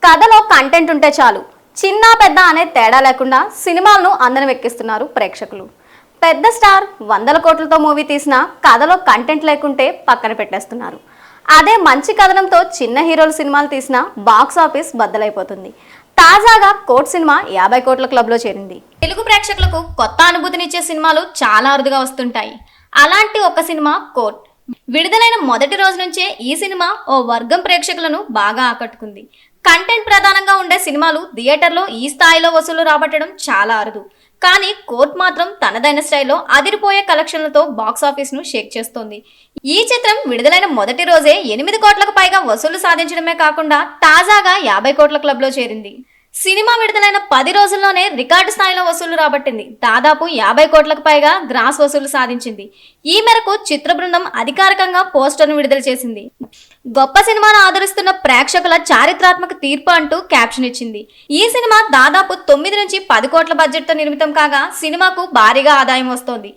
కథలో కంటెంట్ ఉంటే చాలు, చిన్న పెద్ద అనే తేడా లేకుండా సినిమాలను అందరం ఎక్కిస్తున్నారు ప్రేక్షకులు. పెద్ద స్టార్ వందల కోట్లతో మూవీ తీసినా కథలో కంటెంట్ లేకుంటే పక్కన పెట్టేస్తున్నారు. అదే మంచి కథనంతో చిన్న హీరోల సినిమాలు తీసినా బాక్స్ ఆఫీస్ బద్దలైపోతుంది. తాజాగా కోట్ సినిమా 50 కోట్ల క్లబ్లో చేరింది. తెలుగు ప్రేక్షకులకు కొత్త అనుభూతినిచ్చే సినిమాలు చాలా అరుదుగా వస్తుంటాయి. అలాంటి ఒక సినిమా కోట్. విడుదలైన మొదటి రోజు నుంచే ఈ సినిమా ఓ వర్గం ప్రేక్షకులను బాగా ఆకట్టుకుంది. కంటెంట్ ప్రధానంగా ఉండే సినిమాలు థియేటర్లో ఈ స్థాయిలో వసూలు రాబట్టడం చాలా అరుదు. కానీ కోర్ట్ మాత్రం తనదైన స్టైల్లో అదిరిపోయే కలెక్షన్లతో బాక్సాఫీస్ను షేక్ చేస్తోంది. ఈ చిత్రం విడుదలైన మొదటి రోజే 8 కోట్లకు పైగా వసూలు సాధించడమే కాకుండా తాజాగా 50 కోట్ల క్లబ్లో చేరింది. సినిమా విడుదలైన 10 రోజుల్లోనే రికార్డు స్థాయిలో వసూలు రాబట్టింది. దాదాపు 50 కోట్లకు పైగా గ్రాస్ వసూలు సాధించింది. ఈ మేరకు చిత్ర బృందం అధికారికంగా పోస్టర్ను విడుదల చేసింది. గొప్ప సినిమాను ఆదరిస్తున్న ప్రేక్షకుల చారిత్రాత్మక తీర్పు అంటూ క్యాప్షన్ ఇచ్చింది. ఈ సినిమా దాదాపు 9 నుంచి 10 కోట్ల బడ్జెట్తో నిర్మితం కాగా సినిమాకు భారీగా ఆదాయం వస్తోంది.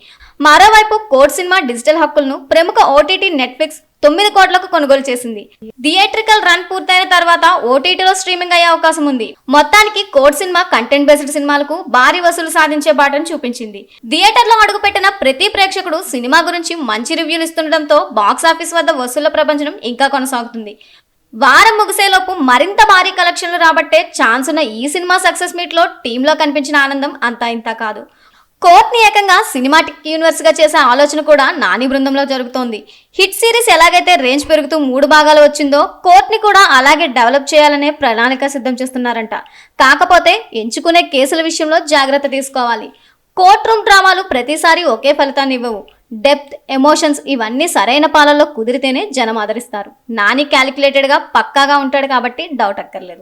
మరోవైపు కోట్ సినిమా డిజిటల్ హక్కులను ప్రముఖ ఓటీటీ నెట్ఫ్లిక్స్ 9 కోట్లకు కొనుగోలు చేసింది. థియేట్రికల్ రన్ పూర్తయిన తర్వాత ఓటీటీలో స్ట్రీమింగ్ అయ్యే అవకాశం ఉంది. మొత్తానికి కోట్ సినిమా కంటెంట్ బేస్డ్ సినిమాలకు భారీ వసూలు సాధించే బాటను చూపించింది. థియేటర్లో అడుగుపెట్టిన ప్రతి ప్రేక్షకుడు సినిమా గురించి మంచి రివ్యూలు ఇస్తుండటంతో బాక్సాఫీస్ వద్ద వసూళ్ల ప్రపంచం ఇంకా కొనసాగుతుంది. వారం ముగిసేలోపు మరింత భారీ కలెక్షన్లు రాబట్టే ఛాన్స్ ఉన్న ఈ సినిమా సక్సెస్ మీట్ లో టీంలో కనిపించిన ఆనందం అంతా ఇంతా కాదు. కోర్ట్ ని ఏకంగా సినిమాటిక్ యూనివర్స్ గా చేసే ఆలోచన కూడా నాని బృందంలో జరుగుతోంది. హిట్ సిరీస్ ఎలాగైతే రేంజ్ పెరుగుతూ 3 భాగాలు వచ్చిందో కోర్ట్ ని కూడా అలాగే డెవలప్ చేయాలనే ప్రణాళిక సిద్ధం చేస్తున్నారంట. కాకపోతే ఎంచుకునే కేసుల విషయంలో జాగ్రత్త తీసుకోవాలి. కోర్ట్ రూమ్ డ్రామాలు ప్రతిసారి ఒకే ఫలితాన్ని ఇవ్వవు. డెప్త్, ఎమోషన్స్ ఇవన్నీ సరైన పాలల్లో కుదిరితేనే జనం ఆదరిస్తారు. నాని క్యాలిక్యులేటెడ్ గా పక్కాగా ఉంటాడు కాబట్టి డౌట్ అక్కర్లేదు.